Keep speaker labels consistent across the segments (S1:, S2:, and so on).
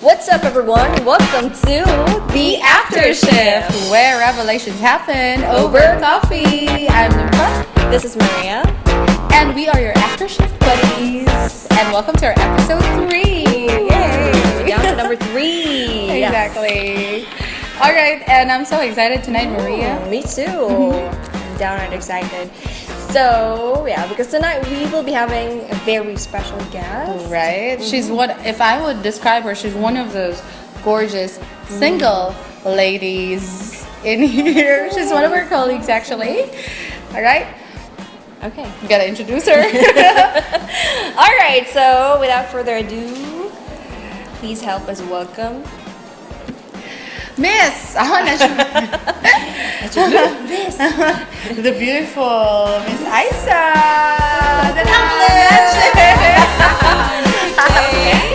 S1: What's up, everyone? Welcome to the Aftershift,
S2: where revelations happen over coffee. I'm Nympha.
S1: This is Maria.
S2: And we are your Aftershift buddies. And welcome to our episode 3.
S1: Yay! Down to number 3.
S2: Exactly. Yes. All right, and I'm so excited tonight, Maria.
S1: Me too. I'm downright excited. So, yeah, because tonight we will be having a very special guest.
S2: Right? She's one, if I would describe her, she's one of those gorgeous single ladies in here. She's one of our colleagues, actually. All right?
S1: Okay.
S2: You gotta introduce her.
S1: All right, so without further ado, please help us welcome
S2: Miss!
S1: Miss.
S2: The beautiful Miss Isa! The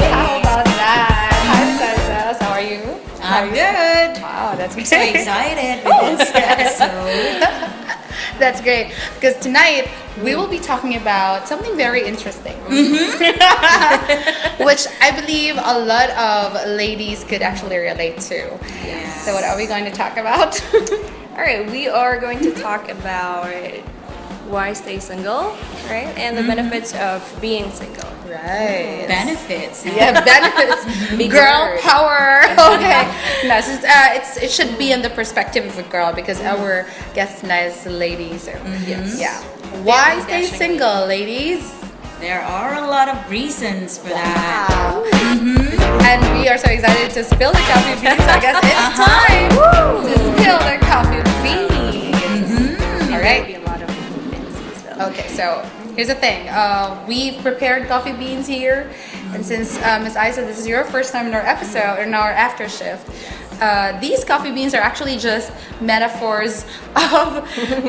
S1: How
S2: about that? Hi, Miss Isa. How are you?
S3: I'm good.
S2: Wow, that's
S3: I'm so excited with this episode.
S2: That's great, because tonight we will be talking about something very interesting, which I believe a lot of ladies could actually relate to.
S3: Yes.
S2: So what are we going to talk about?
S1: All right, we are going to talk about why stay single, right? And the benefits of being single.
S2: Right.
S3: Benefits.
S2: Yeah, benefits.
S1: Big
S2: Girl
S1: word.
S2: power. Okay. No, it should be in the perspective of a girl, because our guest tonight is a lady. So
S1: Yes.
S2: yeah. Why
S1: Very
S2: stay
S1: dashing
S2: single, ladies?
S3: There are a lot of reasons for that.
S2: Wow. And we are so excited to spill the coffee beans. So I guess it's time to spill the coffee beans. All
S1: There will
S2: right.
S1: be a lot of benefits as well.
S2: Okay, so here's the thing. We've prepared coffee beans here, and since Miss Isa, this is your first time in our episode, in our after shift, these coffee beans are actually just metaphors of.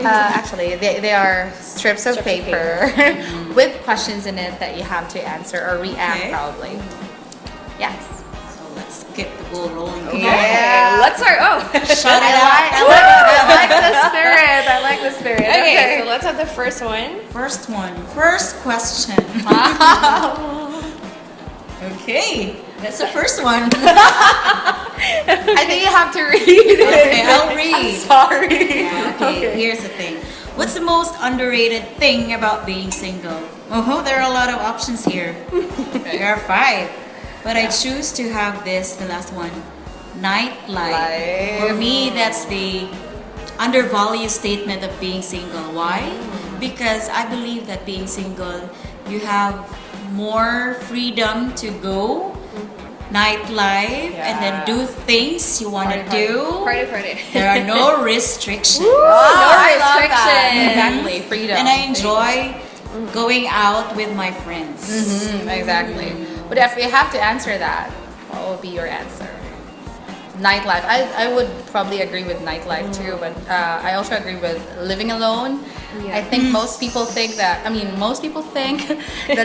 S2: Actually, they are strips of paper with questions in it that you have to answer or react,
S3: Okay.
S2: probably. Yes.
S3: So let's get the ball rolling.
S1: Okay,
S2: Yeah.
S1: let's start. Oh,
S3: Shut it
S2: I
S3: out.
S2: like the spirit. I like the spirit.
S1: okay, so let's have the first one.
S3: First one. First question. Okay. That's the first one.
S2: I think you have to read it.
S3: Okay, I'll read.
S2: Sorry.
S3: Yeah, okay, here's the thing. What's the most underrated thing about being single? Oh, there are a lot of options here. There are 5. But I choose to have this, the last one. Nightlife. For me, that's the undervalued statement of being single. Why? Because I believe that being single, you have more freedom to go nightlife and then do things you want to do.
S1: Party.
S3: There are no restrictions.
S1: No
S2: I love that.
S1: restrictions.
S2: Exactly, freedom.
S3: And I enjoy going out with my friends.
S2: Exactly. But if you have to answer that, what will be your answer? Nightlife. I would probably agree with nightlife too, but I also agree with living alone.
S1: Yeah.
S2: I think most people think that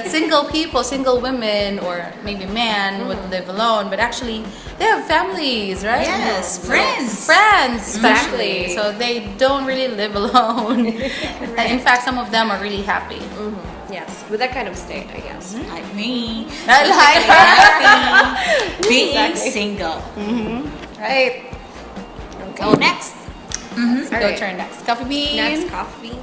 S2: single people, single women, or maybe men would live alone, but actually they have families, right?
S3: Yes, friends.
S2: Friends, especially.
S1: Exactly.
S2: So they don't really live alone. In fact, some of them are really happy.
S1: Yes, with that kind of state, I guess.
S3: Like me.
S2: I like
S3: Happy being
S2: Exactly.
S3: single.
S2: Right.
S3: Go next.
S2: Go
S1: Alright.
S2: turn next. Coffee bean.
S1: Next, coffee bean.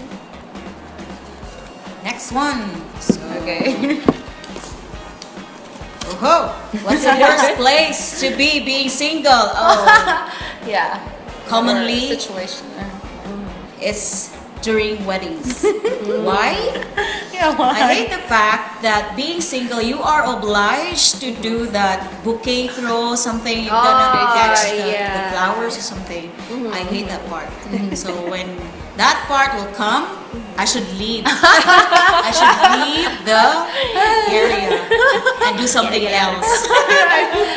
S3: Next one. So,
S2: Okay.
S3: what's the worst place to be being single? Oh,
S2: Yeah.
S3: commonly
S2: Or situation.
S3: it's during weddings. Why?
S2: Yeah.
S3: I hate the fact that being single, you are obliged to do that bouquet throw, something you're gonna catch the flowers or something. I hate that part. So when that part will come, I should leave. I should leave the area and do something else.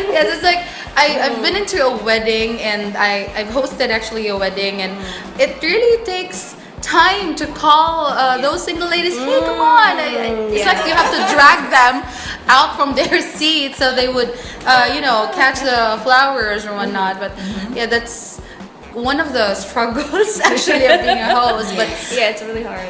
S2: Yes, it's like I've been into a wedding, and I've hosted actually a wedding, and it really takes time to call those single ladies. Hey, come on! It's like you have to drag them out from their seats so they would, catch the flowers or whatnot. But yeah, that's one of the struggles actually of being a host. But
S1: Yeah, it's really hard.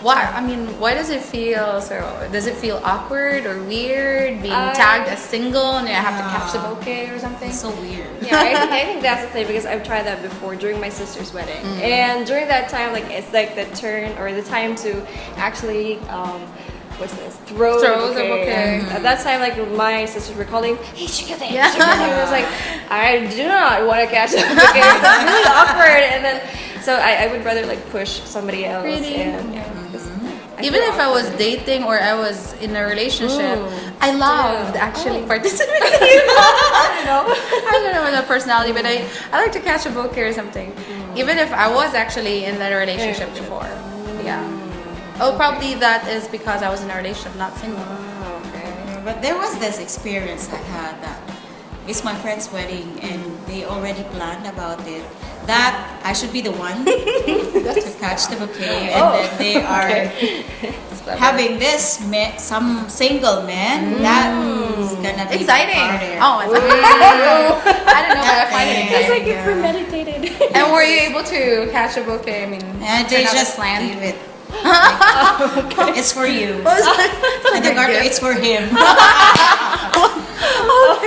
S2: Why? I mean, why does it feel so? Does it feel awkward or weird being tagged as single and you have to catch the bouquet or something?
S3: It's so weird.
S1: Yeah, I think that's the thing because I've tried that before during my sister's wedding, and during that time, like it's like the turn or the time to actually what's this? Throw the bouquet. At that time, like my sisters were calling, "Hey, sugar thing, sugar thing." And I was like, I do not want to catch the bouquet. It's really awkward, and then so I would rather like push somebody else.
S2: Really?
S1: And, yeah, 'cause I
S2: Even
S1: feel
S2: if I was
S1: awkward.
S2: dating or I was in a relationship, I loved actually participating.
S1: I don't know.
S2: I don't know the personality, but I like to catch a bouquet or something. Even if I was actually in that relationship before. Yeah. Oh, probably that is because I was in a relationship, not single.
S1: Oh, okay.
S3: But there was this experience I had that it's my friend's wedding and they already planned about it. That I should be the one to catch the bouquet, and then they are having this some single man that's gonna be
S2: Exciting!
S3: part of it.
S2: Oh, it's I don't know, but I find it
S3: It's
S1: It's
S2: exciting.
S1: like you're premeditated.
S2: And were you able to catch a bouquet? I mean,
S3: And they
S2: turn out
S3: just
S2: as planned?
S3: leave it. It's for you. And the garter, it's for him.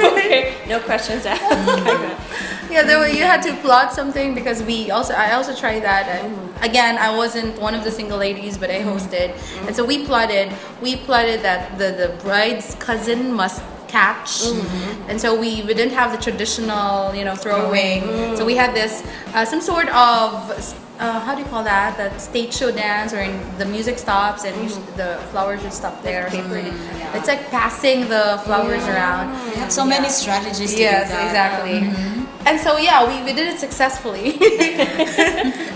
S1: Okay, no questions asked.
S2: Yeah, there were, you had to plot something because I also tried that. And again, I wasn't one of the single ladies, but I hosted, and so we plotted that the bride's cousin must catch, and so we didn't have the traditional throwing. So we had this some sort of how do you call that? That stage show dance, or the music stops and the flowers just stop there. It's like passing the flowers around.
S3: We have so many strategies to
S2: Yes,
S3: do that.
S2: exactly. And so yeah, we did it successfully,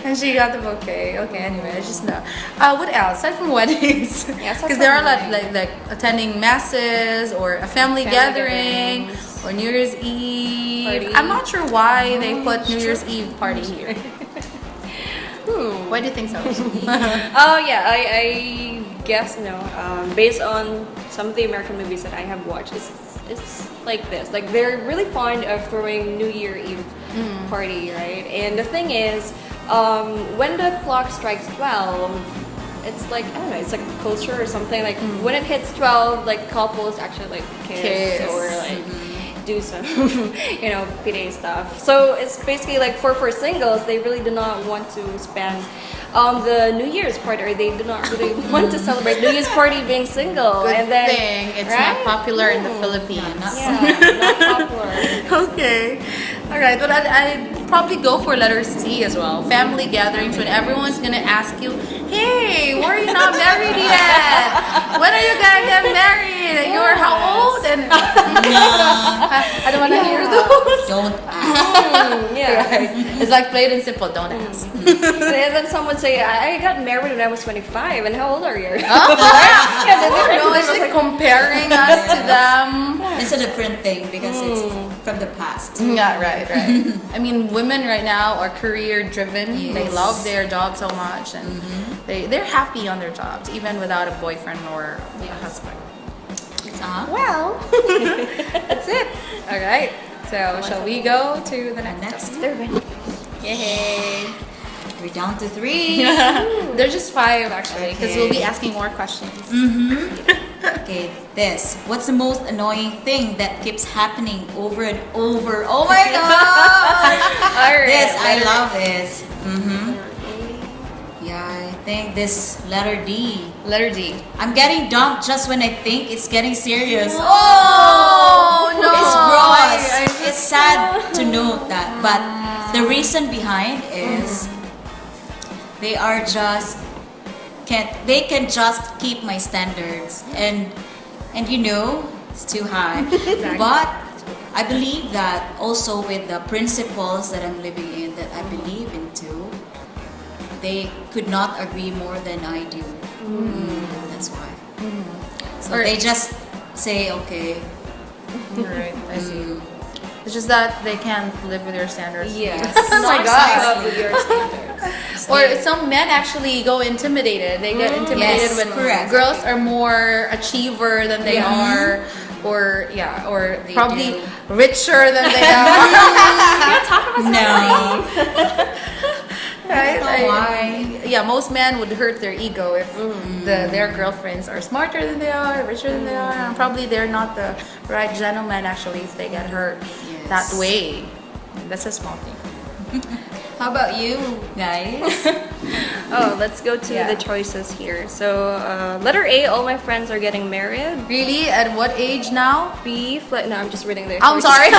S2: and she got the bouquet. Okay, anyway, I just know. What else aside from weddings?
S1: Yeah, aside
S2: Because there are
S1: from
S2: like attending masses or a family gathering or New Year's Eve.
S1: Party.
S2: I'm not sure why they put New Year's Eve party here. Why do you think so?
S1: Oh yeah, I guess no. Based on some of the American movies that I have watched, it's like this. Like they're really fond of throwing New Year Eve party, right? And the thing is, when the clock strikes 12, it's like I don't know, it's like a culture or something. Like when it hits 12, like couples actually like kiss. Or like do some PDA stuff. So it's basically like for singles, they really do not want to spend the New Year's party, or they do not really want to celebrate New Year's party being single.
S2: Good
S1: and then
S2: thing it's not popular in the Philippines.
S1: Yeah, not popular.
S2: Okay. All right. But I'd probably go for letter C as well. Family gatherings when everyone's gonna ask you, "Hey, why are you not married yet? When are you gonna get married? You're how old?" And I don't want to hear those.
S3: Don't ask.
S1: Yeah.
S2: It's like plain and simple. Don't ask.
S1: And then someone say, I got married when I was 25, and how old are you?
S2: Yeah, no, it's like comparing us to them.
S3: It's a different thing because it's from the past.
S2: Yeah, right. I mean, women right now are career driven.
S3: Yes.
S2: They love their job so much, and they're happy on their jobs, even without a boyfriend or a husband. Well, that's it. All right. So, shall we go to the next? Yay!
S3: We're down to 3.
S2: There's just 5 actually, because we'll be asking more questions.
S3: Okay, this. What's the most annoying thing that keeps happening over and over? Oh my god! This, I love this. Yeah, I think this letter D.
S2: Letter D.
S3: I'm getting dumped just when I think it's getting serious.
S2: Oh no!
S3: It's gross.
S2: I just-
S3: It's sad to note that, but the reason behind is they are just they can just keep my standards, and it's too high. But I believe that also with the principles that I'm living in, that I believe into, they could not agree more than I do. That's why. So they just say, okay.
S2: Right, I see. It's just that they can't live with your standards.
S1: Yes.
S2: Oh my God.
S1: With your standards.
S2: Or some men actually go intimidated. They get intimidated
S3: Yes,
S2: when
S3: correct.
S2: girls are more achiever than they are, or
S3: They
S2: probably
S3: do.
S2: richer than they are.
S3: No.
S2: Right?
S3: I don't know why.
S2: Yeah, most men would hurt their ego if their girlfriends are smarter than they are, richer than they are, and probably they're not the right gentleman actually if they get hurt that way. That's a small thing.
S3: How about you guys?
S1: Oh, let's go to the choices here. So, letter A, all my friends are getting married.
S2: Really? At what age now?
S1: B, no, I'm just reading their
S2: I'm
S1: choices.
S2: sorry.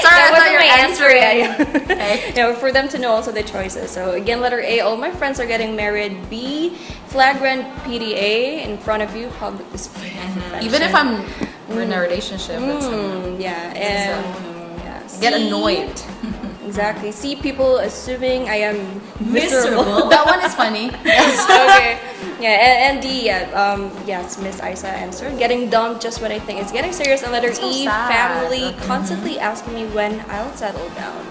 S2: Sorry, I
S1: That
S2: thought
S1: wasn't
S2: you were
S1: my answer.
S2: answering.
S1: Yeah. Yeah, for them to know also the choices. So again, letter A, all my friends are getting married. B, flagrant PDA in front of you, public display of affection.
S2: Even if I'm in a relationship with someone,
S1: Yeah, and
S2: I get annoyed.
S1: exactly. See people assuming I am miserable.
S2: That one is funny.
S1: Okay. Yeah, and D, it's Miss Isa answered. Getting dumped just when I think it's getting serious. And letter
S2: So
S1: E,
S2: sad.
S1: family constantly asking me when I'll settle down.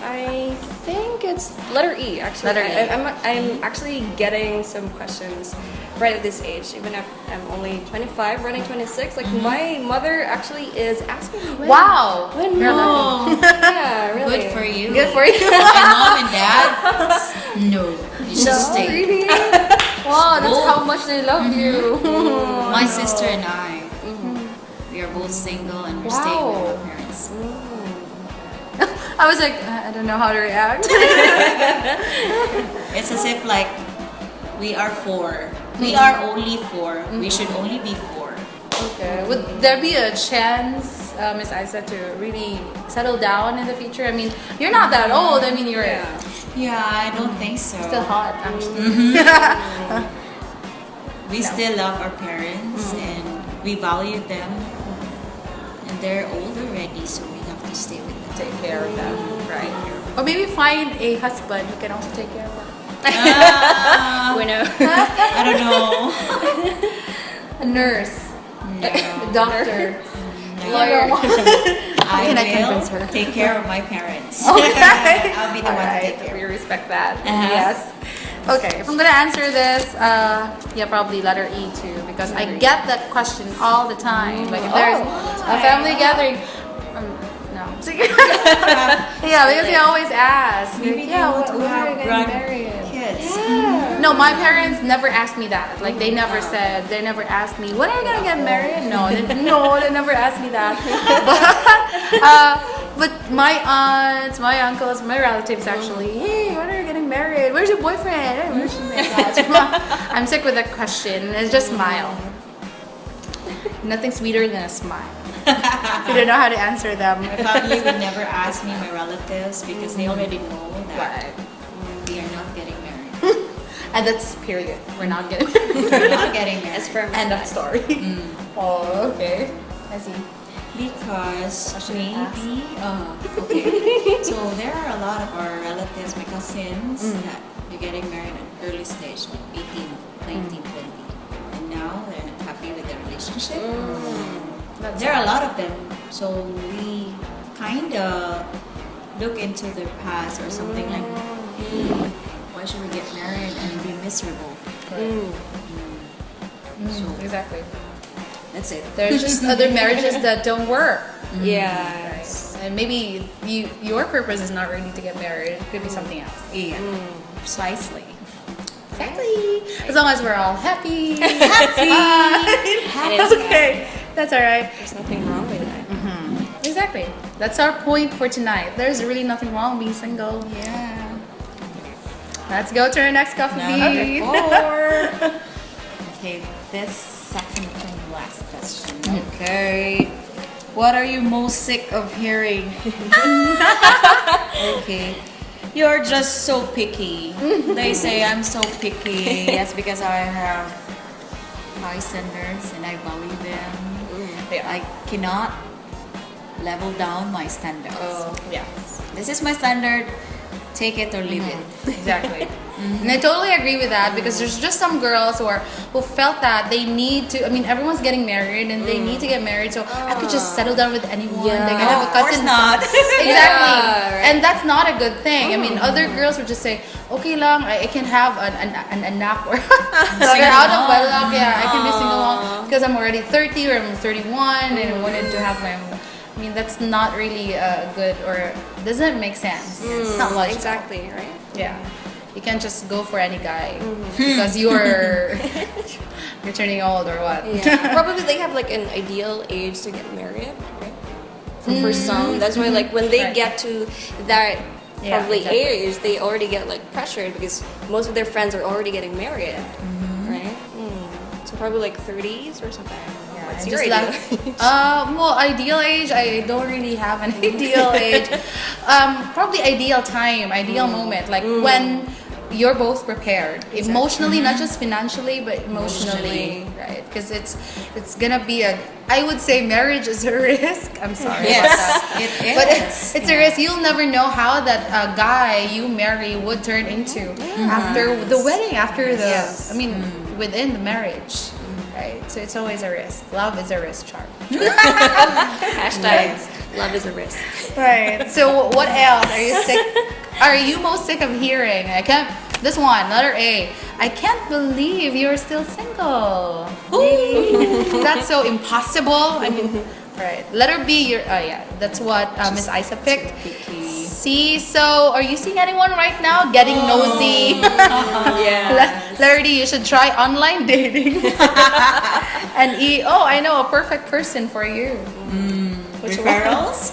S1: I think it's letter E, actually.
S2: Letter E.
S1: I'm actually getting some questions right at this age, even if I'm only 25, running 26. Like, my mother actually is asking me when.
S2: Wow.
S1: When
S2: You're
S1: mom? Yeah, really.
S3: Good for you.
S2: Good for you.
S3: My mom and dad, no. You should stay.
S1: Really?
S2: Wow, that's how much they love you.
S3: My sister and I, we are both single and we're staying with our parents.
S2: I was like, I don't know how to react.
S3: It's as if like we are four. We are only four. We should only be four.
S2: Okay. Would there be a chance, Miss Isa, to really settle down in the future? I mean, you're not that old. I mean, you're
S3: Yeah, I don't think so.
S2: still hot, actually.
S3: We still love our parents and we value them. And they're old already, so we have to stay with them.
S2: Take care of them, right? Or maybe find a husband who can also take care of them.
S3: Ah,
S1: We know.
S3: I don't know.
S2: A nurse,
S3: No.
S2: a doctor.
S1: Lawyer.
S3: I
S2: can I
S3: will
S2: convince her?
S3: take care of my parents.
S2: Okay.
S3: I'll be the one to take care.
S2: We respect that.
S3: Uh-huh.
S2: Yes. Okay, if I'm gonna answer this, probably letter E too, because I get that question all the time. Like if there's a family gathering, no. Yeah, because they always ask.
S3: Maybe
S2: Like,
S3: they want to
S2: when are
S3: have
S2: you getting married?
S3: grandkids.
S2: No, my parents never asked me that. Like they never said, they never asked me, when are you gonna get married? No, they never asked me that. But my aunts, my uncles, my relatives actually, hey, when are you getting married? Where's your boyfriend? Hey, where's your man? I'm sick with that question. It's just smile. Nothing sweeter than a smile. You don't know how to answer them.
S3: My family would never ask me, my relatives, because they already know that we are not getting married.
S2: And that's period. We're not getting married.
S3: We're not getting married.
S1: As firm as
S2: End of
S1: that.
S2: story. Oh, okay. I see.
S3: Because
S2: Maybe.
S3: okay. So there are a lot of our relatives, my cousins, that they're getting married at early stage, like 18, 19, 20. And now they're not happy with their relationship. There are a lot of them. So we kind of look into their past or something like, hey, why should we get married and be miserable? So
S2: Exactly.
S3: that's it.
S2: There's just other marriages that don't work.
S1: Yeah.
S2: And maybe your purpose is not really to get married. It could be something else.
S3: Yeah, precisely.
S2: Exactly. As long as we're all happy.
S1: And it's
S2: Okay. That's all right.
S1: There's nothing wrong with that.
S2: Exactly. That's our point for tonight. There's really nothing wrong being single.
S3: Yeah.
S2: Let's go to our next coffee bean.
S3: Okay, this second from last question. Okay. What are you most sick of hearing? Okay. You're just so picky. They say I'm so picky. Yes, because I have high standards and I value them. I cannot level down my standards.
S2: Yeah.
S3: This is my standard. Take it or leave it.
S2: Exactly. And I totally agree with that because there's just some girls who felt that they need to. I mean, everyone's getting married and they need to get married, so I could just settle down with anyone.
S1: Yeah.
S2: Like I have a
S3: Of course
S2: cousin.
S3: not.
S2: Exactly.
S1: Yeah, right.
S2: And that's not a good thing. I mean, other girls would just say, okay lang, I can have an anak or they're out of wedlock. Yeah, I can be single long because I'm already 30 or I'm 31 and I wanted to have my I mean, that's not really good or doesn't make sense. It's not logical.
S1: Exactly, right?
S2: Yeah. You can't just go for any guy because you're turning old or what.
S1: Yeah. Probably they have like an ideal age to get married, right? For some, that's why like when they
S2: Right.
S1: get to that
S2: Yeah,
S1: probably
S2: exactly.
S1: age, they already get like pressured because most of their friends are already getting married, right? So probably like 30s or something.
S2: Yeah,
S1: What's
S2: I
S1: your
S2: just
S1: ideal
S2: love-
S1: age?
S2: Well, ideal age, I don't really have an ideal age. Probably ideal time, ideal moment, like when you're both prepared emotionally, not just financially, but emotionally, right? Because it's gonna be I would say marriage is a risk. I'm sorry about that.
S3: Yes, it is.
S2: But it's a risk. You'll never know how that guy you marry would turn into after the wedding, after the,
S1: Yes.
S2: I mean, within the marriage, right? So it's always a risk. Love is a risk, Char.
S1: Hashtag love is a risk.
S2: Right. So what else are you sick? Are you most sick of hearing? I can't. This one, letter A. I can't believe you're still single. Is that so impossible? I mean, right. Letter B. You're. Oh yeah, that's what Miss Isa picked. C. So are you seeing anyone right now? Getting nosy.
S1: Yeah.
S2: Letter D. You should try online dating. And E. Oh, I know a perfect person for you. Which one?
S3: Referrals?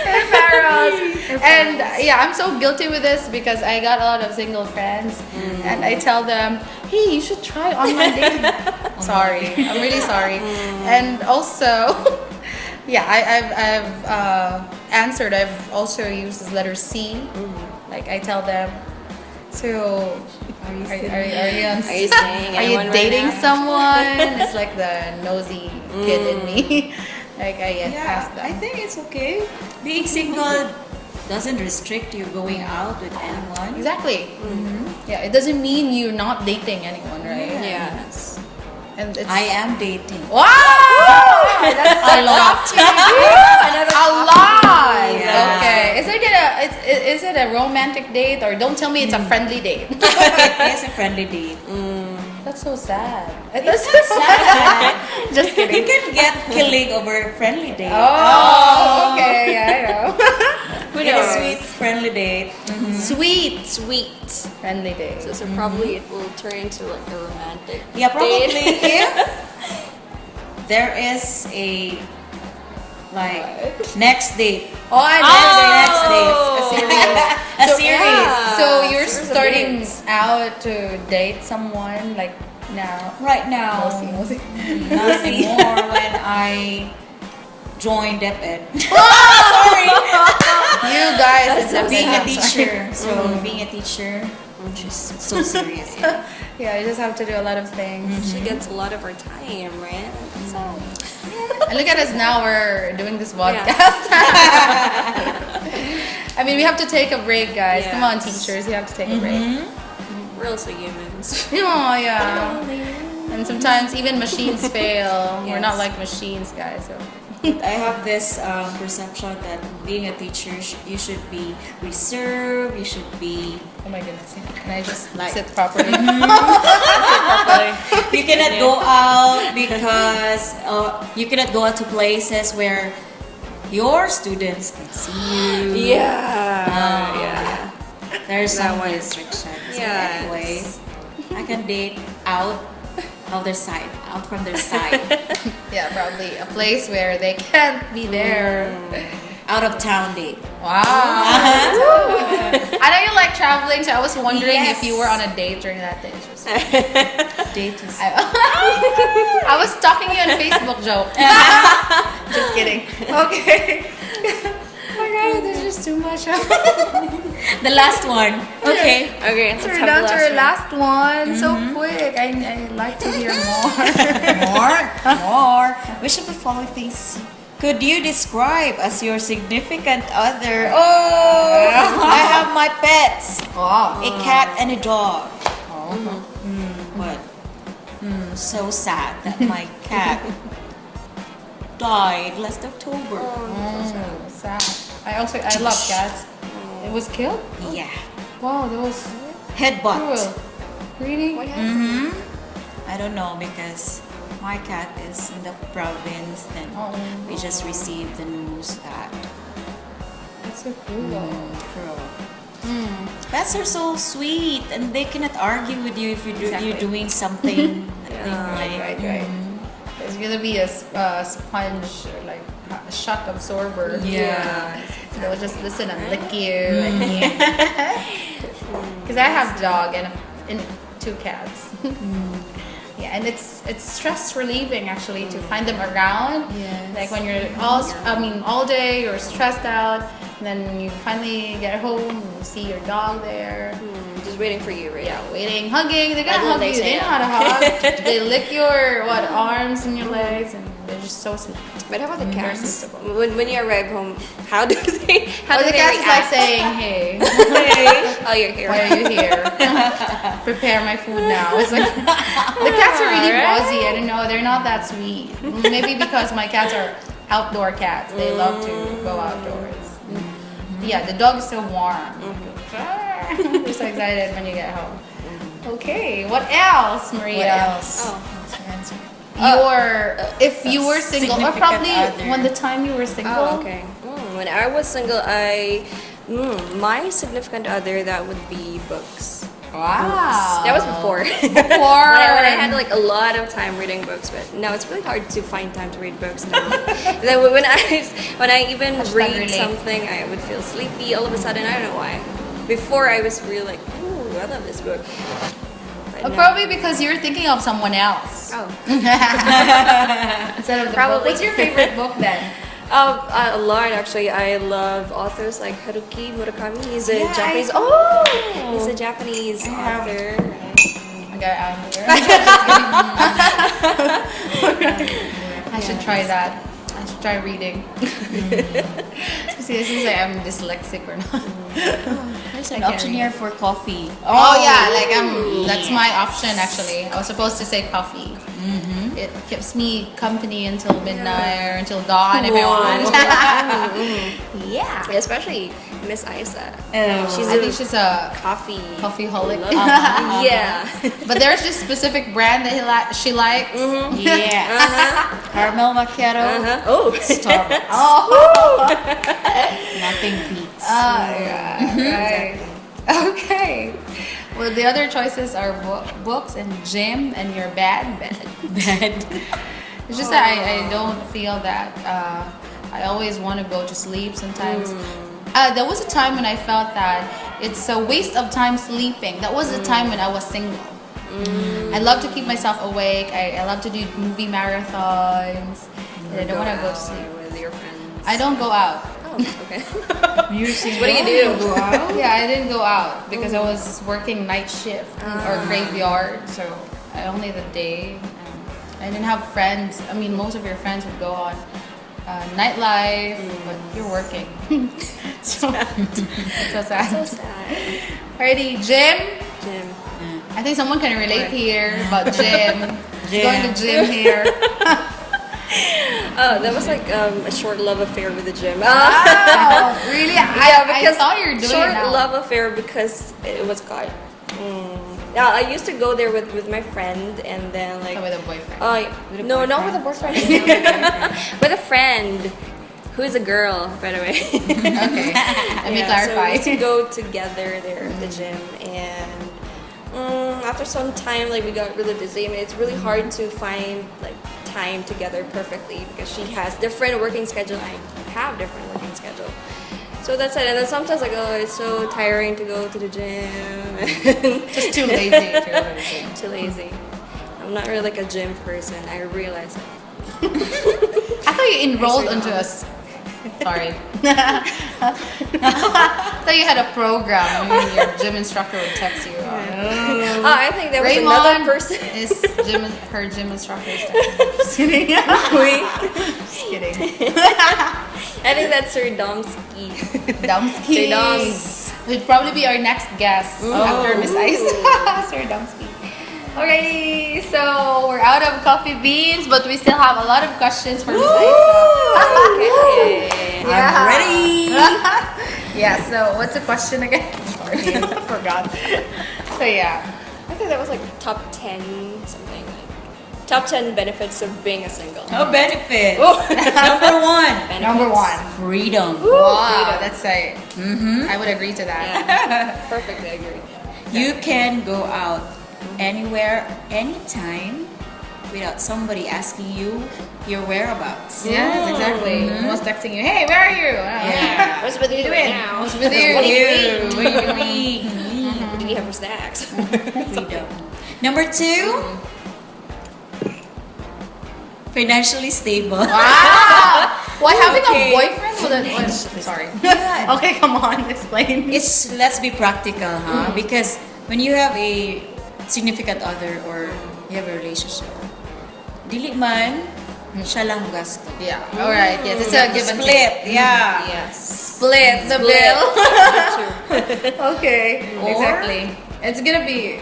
S2: Referrals. And yeah, I'm so guilty with this because I got a lot of single friends and I tell them, hey, you should try online dating. Sorry, I'm really sorry. And also, yeah, I've answered. I've also used this letter C. Like I tell them, so are you
S1: seeing
S2: are you
S1: anyone right
S2: dating
S1: now?
S2: someone? It's like the nosy kid in me. Like I get past
S3: I
S2: them.
S3: think it's okay. Being single doesn't restrict you going out with anyone.
S2: Exactly. Yeah, it doesn't mean you're not dating anyone, right?
S1: Yes.
S2: And it's
S3: I am dating.
S2: Wow! That's
S3: A lot.
S2: a lot.
S3: Yeah.
S2: Okay. Is it a romantic date or don't tell me it's a friendly date?
S3: It is a friendly date.
S2: That's so sad. That's so sad. Just
S3: You
S2: kidding.
S3: can get killing over a friendly date.
S2: Oh, okay. Yeah, I know.
S1: Who
S3: It's a
S1: knows?
S3: sweet friendly date.
S2: Sweet friendly date.
S1: So probably it will turn into like a romantic.
S3: Yeah, probably
S1: date.
S3: if there is a like next date.
S2: Oh, I
S3: Next date.
S2: A series.
S3: A series.
S2: So you're
S1: series of
S2: starting
S1: dates.
S2: out to date someone like now.
S3: Right now,
S2: Nosy.
S3: not anymore when I joined DepEd. Sorry.
S2: You guys, it's
S3: Being a
S2: I'm sorry.
S3: teacher. So being a teacher, which is so serious. Yeah.
S2: Yeah, you just have to do a lot of things.
S1: She gets a lot of our time, right? So
S2: And look at us now, we're doing this podcast. I mean, we have to take a break, guys. Come on,
S1: Yes.
S2: teachers, you have to take a break.
S1: we're also humans.
S2: Oh, yeah. And sometimes even machines fail. We're not
S1: Yes.
S2: like machines, guys. So.
S3: I have this perception that being a teacher, you should be reserved. You should be.
S2: Oh my goodness. Can I just
S3: Like-
S2: sit properly?
S3: You cannot go out because you cannot go out to places where your students can see you.
S1: Yeah.
S3: There's
S1: That
S3: some
S1: one.
S3: restrictions. So
S1: Yes.
S3: anyways, I can date out of their side, out from their side,
S2: Yeah, probably a place where they can't be there.
S3: out of town date.
S2: Wow. I know you like traveling, so I was wondering
S3: Yes.
S2: if you were on a date during that day. Just-
S3: Date is
S2: I was stalking you on Facebook, Joe. Just kidding. Okay. Alright, there's just too much.
S3: the last one. Okay.
S1: Okay,
S2: So
S1: let's
S2: we're down
S1: have
S2: to
S1: the
S2: our
S1: last
S2: last one. So quick. I'd like to hear more.
S3: More. Which of the following things could you describe as your significant other? Oh, I have my pets.
S2: Wow.
S3: A cat and a dog. But so sad that my cat died last October.
S2: Sad. I love cats. It was killed?
S3: Yeah.
S2: Wow, that was
S3: Headbutt.
S2: cruel. Really?
S1: What happened?
S3: I don't know because my cat is in the province. Then we just received the news that
S2: That's so cool.
S3: pets are so sweet, and they cannot argue with you if you're doing something.
S2: Right. There's gonna be a sponge or like a shock absorber.
S3: Yeah.
S2: So they'll just listen and lick you. Because I have dog and 2 cats. Yeah, and it's stress relieving actually to find them around.
S3: Yes.
S2: Like when you're all day you're stressed out, and then you finally get home and you see your dog there.
S1: Just waiting for you, right?
S2: Yeah, waiting, hugging. They're gonna
S1: That's what
S2: hug
S1: they
S2: you.
S1: say,
S2: They know how to hug. They lick your arms and your legs, and they're just so sweet.
S1: But how about the
S2: Very
S1: cats?
S2: sensible.
S1: When you arrive home, how do they? How do
S2: The
S1: they
S2: cat is like
S1: react?
S2: saying, "Hey,
S1: Oh, you're here.
S2: why are you here? Prepare my food now." It's like the cats are really fuzzy. I don't know. They're not that sweet. Maybe because my cats are outdoor cats. They love to go outdoors. Yeah, the dog is so warm. You're so excited when you get home. Okay, what else, Maria?
S3: What else?
S1: Oh.
S3: What's your answer?
S2: If you were single, or
S3: Significant
S2: probably
S3: other.
S2: when the time you were single.
S1: Oh, okay. When I was single, my significant other, that would be books.
S2: Wow.
S1: That was before.
S2: Before.
S1: when I had like a lot of time reading books, but now it's really hard to find time to read books now. Then when I even
S2: Hashtag
S1: read
S2: relate.
S1: something, I would feel sleepy all of a sudden. I don't know why. Before I was really like, ooh, I love this book. But now-
S2: Probably because you're thinking of someone else
S1: Oh.
S2: instead of the
S1: Probably.
S2: book. What's your favorite book then?
S1: A lot actually. I love authors like Haruki Murakami. He's a
S3: Yeah,
S1: Japanese. He's a Japanese
S3: have-
S1: author.
S2: Okay, I should try that. I should try reading. See, it seems like I'm dyslexic or not.
S3: There's an
S2: I
S3: option
S2: can't
S3: here for coffee.
S2: Oh yeah, like that's my option actually. I was supposed to say coffee. It keeps me company until midnight or until dawn if I want. Yeah.
S1: Especially Miss Isa.
S3: Oh.
S2: I think she's a
S1: Coffee.
S2: coffeeholic.
S1: Yeah.
S2: But there's this specific brand that she likes.
S3: Yes. Caramel macchiato.
S1: Oh.
S3: Starbucks.
S2: Oh.
S3: Nothing beats.
S2: Right. Okay. Well, the other choices are books and gym and your bed. It's just that I don't feel that I always want to go to sleep sometimes. There was a time when I felt that it's a waste of time sleeping. That was the time when I was single. I love to keep myself awake. I love to do movie marathons. And I don't want to go to sleep.
S1: With your friends.
S2: I don't go out.
S1: Oh, okay.
S3: You're single.
S1: What do you do?
S3: Go out?
S2: Yeah, I didn't go out because I was working night shift or graveyard, so I only the day. I didn't have friends. I mean, most of your friends would go on nightlife, but you're working. So it's so sad.
S1: So sad.
S2: Alrighty, gym.
S1: Gym.
S2: I think someone can relate here about gym.
S3: Gym.
S2: Going to gym here.
S1: Oh, that was like a short love affair with the gym.
S2: Oh, really? I thought you were doing
S1: short
S2: it now.
S1: love affair because it was caught. Yeah, I used to go there with my friend, and then like
S2: With a boyfriend.
S1: no, not with a boyfriend. With a friend who is a girl, by the way.
S2: Okay. Let me
S1: So
S2: clarify.
S1: we used to go together there at the gym, and after some time, like we got really busy. I mean, it's really hard to find like time together perfectly because she has different working schedule. I have different working schedule. So that's it. And then sometimes like, oh, it's so tiring to go to the gym.
S2: Just too lazy to go to the gym.
S1: Too lazy. I'm not really like a gym person. I realize that.
S2: I thought you enrolled onto us. Sorry. I thought you had a program. I mean, your gym instructor would text you.
S1: Oh, I think there was
S2: Raymond
S1: another person.
S2: is her gym instructor. Just kidding. Just kidding.
S1: I think that's Sir Domsky.
S2: Domsky.
S1: Sir Doms.
S2: Would probably be our next guest after Miss Ice. Sir Domsky. Alrighty, so we're out of coffee beans, but we still have a lot of questions for Miss Isa.
S1: Okay.
S3: I'm ready.
S2: Yeah, so what's the question again? Sorry, I forgot. So yeah.
S1: I think that was like top 10 something. Like Top 10 benefits of being a single.
S3: Oh, benefits.
S1: Oh.
S3: Number one.
S1: Benefits.
S2: Number one.
S3: Freedom.
S2: Wow, that's right. I would agree to that.
S1: Yeah. Perfectly agree.
S3: You can go out anywhere, anytime, without somebody asking you your whereabouts.
S2: Yes, exactly. Almost texting you, hey, where are you?
S3: Yeah.
S1: What's with you right now?
S2: What's with you?
S1: What do you eat?
S3: What are you doing?
S1: What do you have for snacks?
S3: Freedom. Number two, financially stable.
S2: Wow! Why having
S3: Okay.
S2: a boyfriend with a... Sorry. Okay, come on, explain.
S3: It's let's be practical, huh? Because when you have a significant other or you have a relationship, dili man siya lang gasto.
S2: Yeah, alright, yes, it's a give and
S3: Split,
S2: take.
S3: yeah.
S1: Yes.
S2: Split the
S1: Split.
S2: bill.
S1: True.
S2: Okay,
S3: Or-
S2: exactly. It's gonna be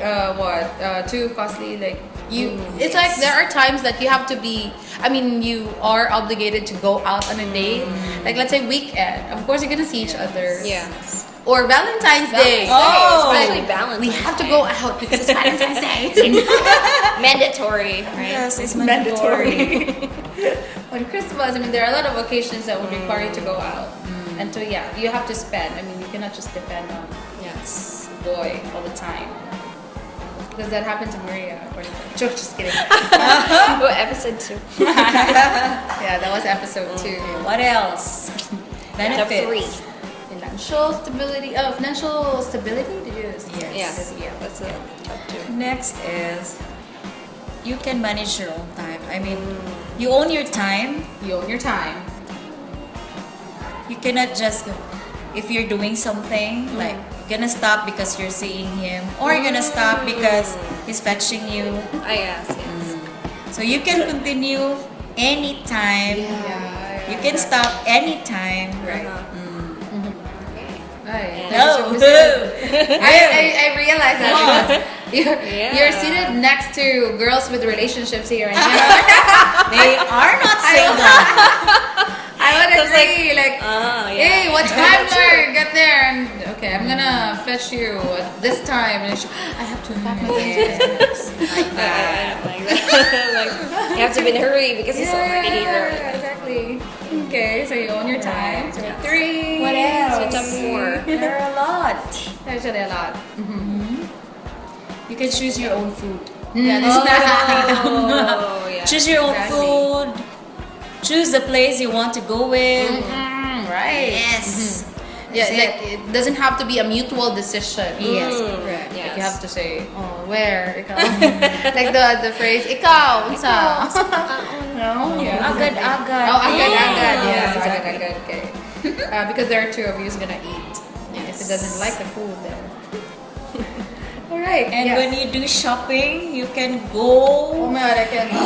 S2: too costly. Like it's like there are times that you have to be. I mean, you are obligated to go out on a date. Like let's say weekend. Of course, you're gonna see each other.
S1: Yes.
S2: Or Valentine's Day.
S3: Oh.
S1: Especially Valentine's
S2: We have to
S1: Day.
S2: go out because it's Valentine's Day.
S1: Mandatory, right?
S3: Yes, it's
S2: Mandatory. On Christmas, I mean, there are a lot of occasions that would require you to go out. And so, yeah, you have to spend. I mean, you cannot just depend on
S1: Yes.
S2: boy all the time. Because that happened to Maria. Just kidding.
S1: Oh, episode 2.
S2: Yeah, that was episode 2.
S3: What else?
S1: Top 3.
S3: Benefits.
S2: Financial stability. Oh, financial stability? Did you say?
S1: Yes.
S2: Yeah.
S1: That's a top 2.
S3: Next is you can manage your own time. I mean, you own your time.
S2: You own your time.
S3: You cannot just if you're doing something like you're gonna stop because you're seeing him, or you're gonna stop because he's fetching you.
S1: Yes.
S3: So you can continue anytime.
S2: Yeah.
S3: You can stop anytime.
S1: Right.
S2: Right.
S3: No.
S2: I realize that because
S1: Yeah.
S2: you're seated next to girls with relationships here, and
S3: They are not single.
S2: I would
S1: So it's like,
S2: agree. Like,
S1: yeah.
S2: hey, what time do I get there? And okay, I'm gonna fetch you at this time. And I have to pack my things.
S3: Like
S1: I
S3: that.
S1: don't like that. Like, you have to be in a hurry because he's already here.
S2: Exactly. Okay, so you own your time. So 3.
S3: What else?
S1: So top 4.
S3: There are a lot.
S2: Actually, a lot.
S3: You can choose your own food.
S2: Yeah,
S1: Oh, yeah.
S3: Choose your own
S2: Exactly.
S3: food. Choose the place you want to go with.
S2: Right.
S3: Yes.
S2: Yeah,
S3: That's
S2: like it doesn't have to be a mutual decision.
S3: Yes, correct.
S1: Yes.
S2: Like you have to say, oh, where? Ikaw. Like the phrase, ikaw, unsa? No? Yeah.
S3: Agad, agad.
S2: Oh, agad,
S3: Yeah.
S2: agad. Yes,
S3: Exactly.
S2: agad, okay. Because there are 2 of you who's gonna eat. If it doesn't like the food, then. All right.
S3: And
S2: yes.
S3: when you do shopping, you can go.
S2: Oh my god, I can't do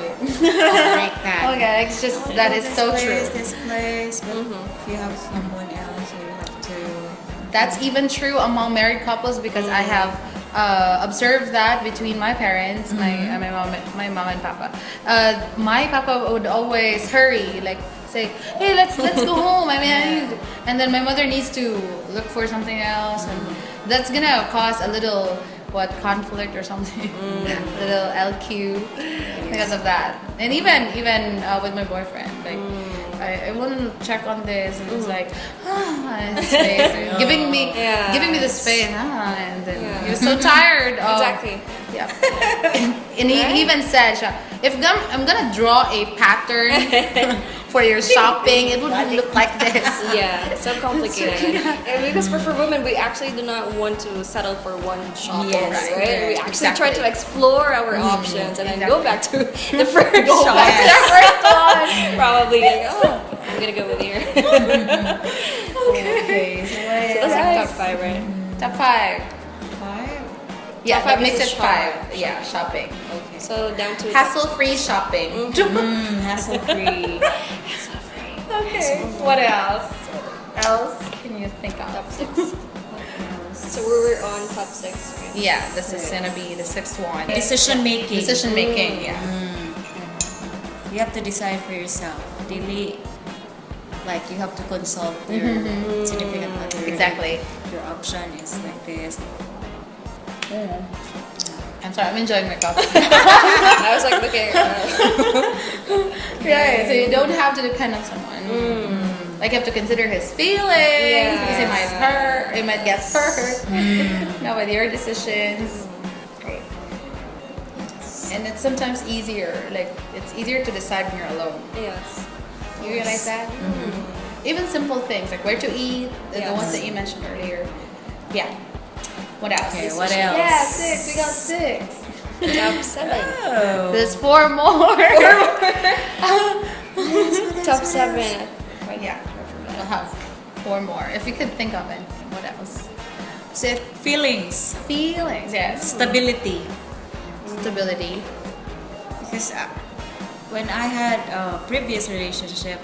S2: it.
S3: Like that.
S2: Oh god, it's just, that is so true.
S3: This place. But if you have someone else, you have to.
S2: That's even true among married couples because I have observed that between my parents, my mom and papa. My papa would always hurry, like say, "Hey, let's go home." I mean, I need, and then my mother needs to look for something else, and that's gonna cause a little conflict or something, a little LQ because of that. And even with my boyfriend, like. I wouldn't check on this, and it was like, space, and giving me the space, and then he was so tired of
S1: Exactly.
S2: yeah. And he even said, if I'm gonna draw a pattern for your shopping, it would look like this.
S1: Yeah, it's so complicated. And because for women, we actually do not want to settle for one shop,
S3: Yes,
S1: right? We
S3: right.
S1: actually try to explore our options and then go back to the first
S2: Go
S1: shop.
S2: back to the first one.
S1: Probably like, oh, I'm gonna go with here.
S2: Okay, so
S1: So that's like top 5, right?
S2: top 5. Yeah,
S1: Top five
S2: that makes
S1: is
S2: it
S1: shop.
S2: 5. Yeah, shopping.
S3: Okay.
S1: So down to
S2: Hassle-free shopping.
S3: Hassle free.
S2: Okay. What else? Can you think of?
S1: top 6. So we're on top 6, right?
S2: Yeah, this is gonna be the 6th one.
S3: Decision making.
S2: Decision making. Yeah.
S3: You have to decide for yourself. Really, like you have to consult your significant other.
S2: Exactly.
S3: Your option is like this.
S2: I'm sorry, I'm enjoying my coffee.
S1: I was like looking.
S2: Right, so you don't have to depend on someone. Like you have to consider his feelings because it might hurt, it might get hurt. With your decisions. Great. And it's sometimes easier, like it's easier to decide when you're alone.
S1: Yes.
S2: You realize that? Even simple things like where to eat, the ones that you mentioned earlier. Yeah. What else?
S3: Okay, what else?
S2: Yeah, 6. We got 6.
S1: Top 7.
S3: Oh.
S2: There's 4 more.
S1: Top 7.
S2: Yeah. We'll have 4 more. If you could think of anything, what else?
S3: Feelings.
S2: Feelings, yes.
S3: Stability.
S2: Stability.
S3: Because when I had a previous relationship,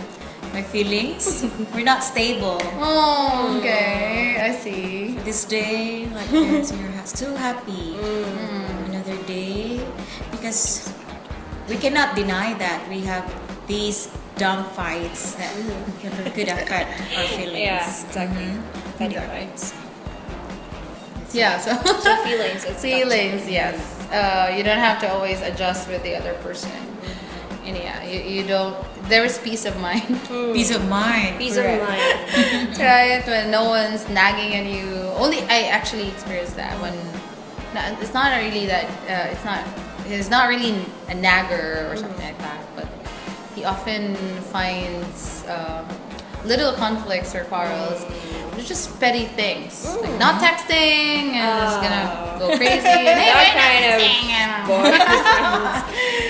S3: my feelings were not stable.
S2: Oh, okay. I see.
S3: This day, like this, you're still happy. Another day, because we cannot deny that we have these dumb fights that could affect our feelings.
S1: Yeah, exactly. Petty fights.
S2: Yeah, so
S1: Feelings. It's
S2: feelings, yes. You don't have to always adjust with the other person. And yeah, you don't. There is peace of mind.
S3: Peace of mind.
S1: Peace of mind.
S2: Right, when no one's nagging at you. Only I actually experienced that when it's not really that it's not really a nagger or something like that, but he often finds little conflicts or quarrels. They're just petty things, like not texting and just gonna go crazy. And
S1: That kind of boring.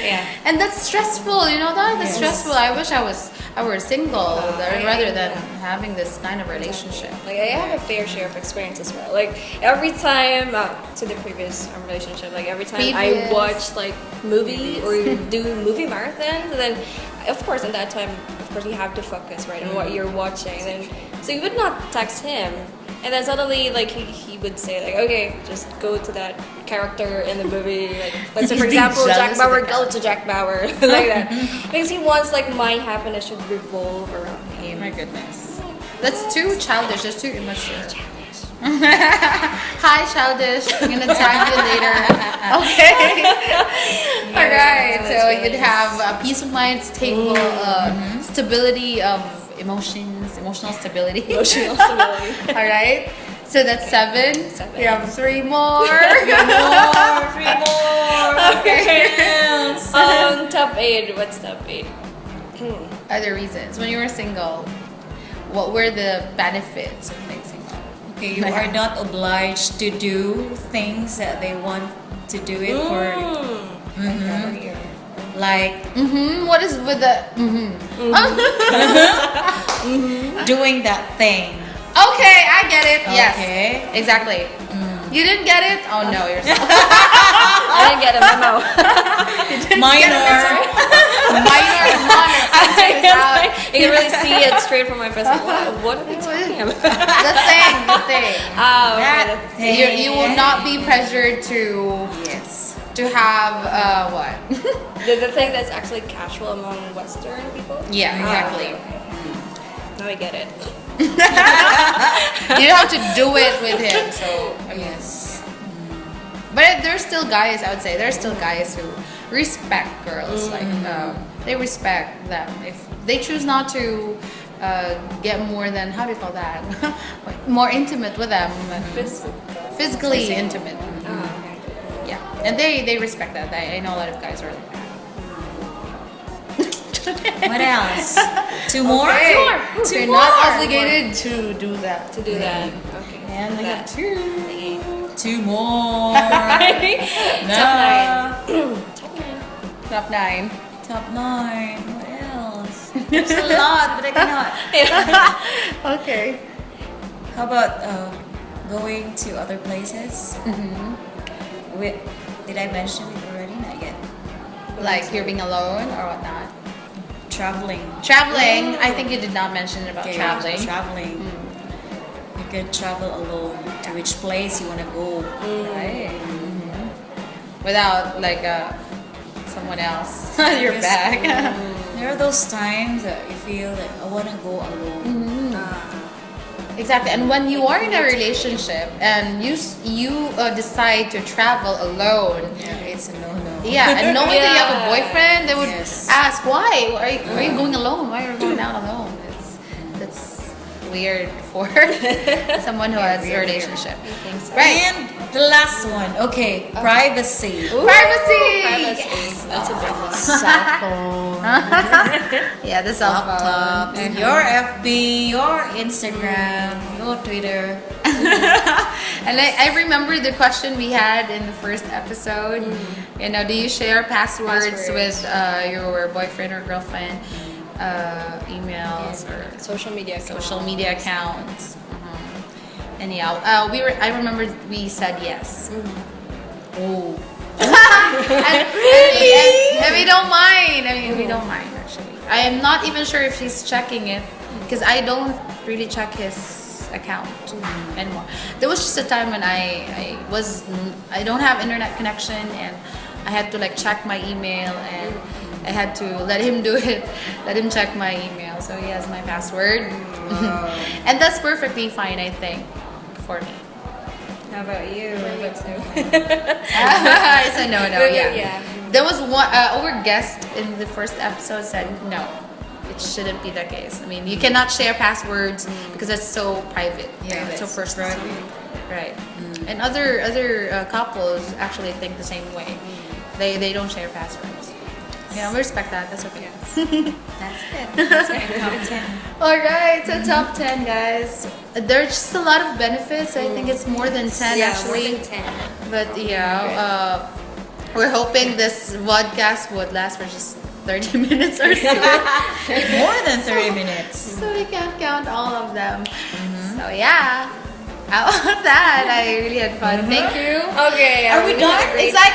S1: Yeah.
S2: And that's stressful, you know that? That's stressful. I wish I were single rather than having this kind of relationship.
S1: Like I have a fair share of experience as well. Like every time to the previous relationship, like every time I watch like movie or do movie marathons, then of course in that time, of course you have to focus right on what you're watching. And so you would not text him, and then suddenly like he would say like, okay, just go to that character in the movie. Like let's say for example Jack Bauer, go to Jack Bauer like that, because he wants like my happiness should revolve around him.
S2: My goodness. That's too childish. That's too immature. Hi, childish. I'm gonna tag you later. Okay. All right. So you'd have a peace of mind, stable, stability of emotional stability.
S1: Emotional stability.
S2: All right. So that's 7. We have 3 more.
S3: Three more.
S1: Okay. Top 8. What's top 8?
S2: Other reasons. When you were single, what were the benefits of being single?
S3: Okay, you are not obliged to do things that they want to do it for. Like
S2: What is with the
S3: doing that thing.
S2: Okay, I get it. Yes.
S3: Okay.
S2: Exactly. You didn't get it? Oh no, you're so
S1: I didn't get a memo.
S3: Minor.
S1: You can really see it straight from my face. What are they talking about?
S2: The thing.
S1: Oh,
S3: That
S1: okay.
S2: You will not be pressured to
S3: Yes.
S2: have what?
S1: The thing that's actually casual among Western people.
S2: Yeah, exactly.
S1: Now I get it.
S2: You don't have to do it with him. So I mean, but there's still guys. I would say there's still guys who respect girls. Like they respect them if they choose not to get more than, how do you call that? More intimate with them. Physically intimate.
S1: Okay.
S2: Yeah, and they respect that. I know a lot of guys are like that.
S3: What else? 2 more?
S2: Okay.
S3: Two
S2: You're
S3: more.
S2: not obligated to do that.
S1: To do that. Okay.
S2: And we have 2.
S3: 2 more.
S2: Top 9.
S3: Top 9. What else? There's a lot, but I cannot.
S2: Okay.
S3: How about going to other places? Did I mention it already? Not yet.
S2: Like you're being alone or whatnot.
S3: Traveling.
S2: Traveling. I think you did not mention about
S3: Okay,
S2: traveling.
S3: Traveling. You can travel alone to which place you want to go.
S2: Right. Without like someone else on your
S3: Yes.
S2: back.
S3: There are those times that you feel like I want to go alone.
S2: Exactly. And when you are in a relationship and you decide to travel alone,
S3: It's a no-no.
S2: yeah, and knowing that you have a boyfriend, they would
S3: Yes.
S2: ask, why? Are you going alone? Why are you going out alone? That's weird for someone who has a relationship.
S1: I think so.
S2: Right.
S3: And the last one. Okay, privacy.
S2: Privacy!
S1: Privacy. That's a big one.
S3: Cell phone,
S2: Yeah, the cell
S3: laptops,
S2: phone.
S3: your FB, your Instagram, your Twitter.
S2: And I remember the question we had in the first episode. You know, do you share passwords with your boyfriend or girlfriend, emails or
S1: Social media.
S2: social media accounts? Anyhow, I remember we said yes.
S3: Oh.
S2: And we don't mind. I mean, we don't mind actually. I am not even sure if she's checking it because I don't really check his account anymore. There was just a time when I don't have internet connection and I had to like check my email and I had to let him do it, let him check my email. So he has my password, and that's perfectly fine, I think, for me.
S1: How about you?
S2: It's a no. Yeah. There was one our guest in the first episode said no, it shouldn't be the case. I mean, you cannot share passwords because that's so private.
S3: Yeah,
S2: it's so
S3: it's
S2: personal.
S3: private.
S2: Right. And other couples actually think the same way. They don't share passwords. Yeah, we respect that. That's okay.
S3: That's it. That's my top 10.
S2: All right, so top 10, guys. There's just a lot of benefits. I think it's more than 10
S1: Yeah,
S2: actually.
S1: more than 10.
S2: But yeah, we're hoping this podcast would last for just 30 minutes or so.
S3: More than 30 minutes.
S2: So we can count all of them. So yeah, out of that, I really had fun. Thank you.
S1: Okay.
S3: Are we done?
S2: It's like,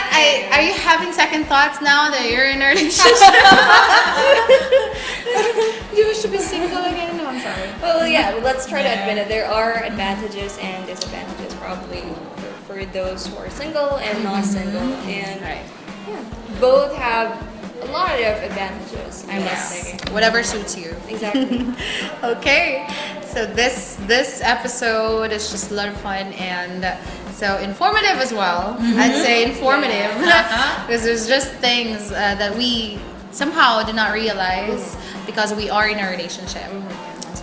S2: are you having second thoughts now that you're in a relationship? You wish to be single again? No, I'm sorry.
S1: Well, yeah, let's try to admit it. There are advantages and disadvantages probably for those who are single and not single. And
S2: Right.
S1: yeah, both have a lot of advantages, I must say.
S2: Whatever suits you.
S1: Exactly.
S2: Okay, so this episode is just a lot of fun and so informative as well. I'd say informative because there's just things that we somehow did not realize because we are in a relationship.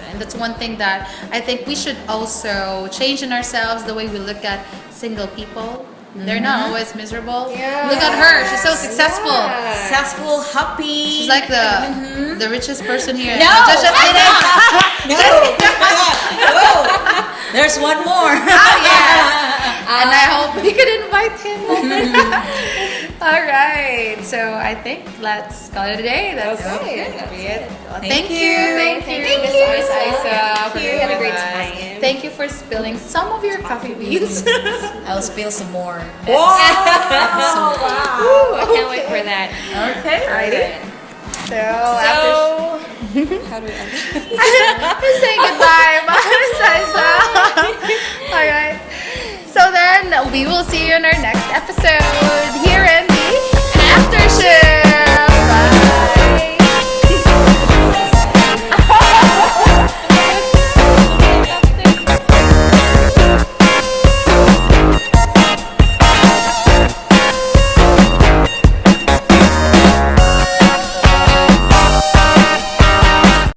S2: And that's one thing that I think we should also change in ourselves, the way we look at single people. They're not always miserable.
S1: Yeah.
S2: Look at her; she's so successful.
S1: Yeah.
S3: Successful, happy.
S2: She's like the richest person here.
S3: No,
S2: Just kidding.
S3: No. There's one more.
S2: And I hope we could invite him. All right, so I think let's call it a day. That's
S1: Okay,
S2: gonna be
S1: that's
S2: it.
S1: it.
S2: Well,
S3: Thank
S2: thank
S3: you.
S2: you,
S1: Miss Isa.
S2: for
S1: We had a great
S2: joining us.
S1: time.
S2: Thank you for spilling some of your coffee beans.
S3: I'll spill some more.
S1: Ooh, I can't wait for that.
S2: Okay,
S1: Alright.
S2: So,
S1: So, how do we end?
S2: Just say goodbye. Bye, Isa. All right. So then we will see you in our next episode here in the Aftershift.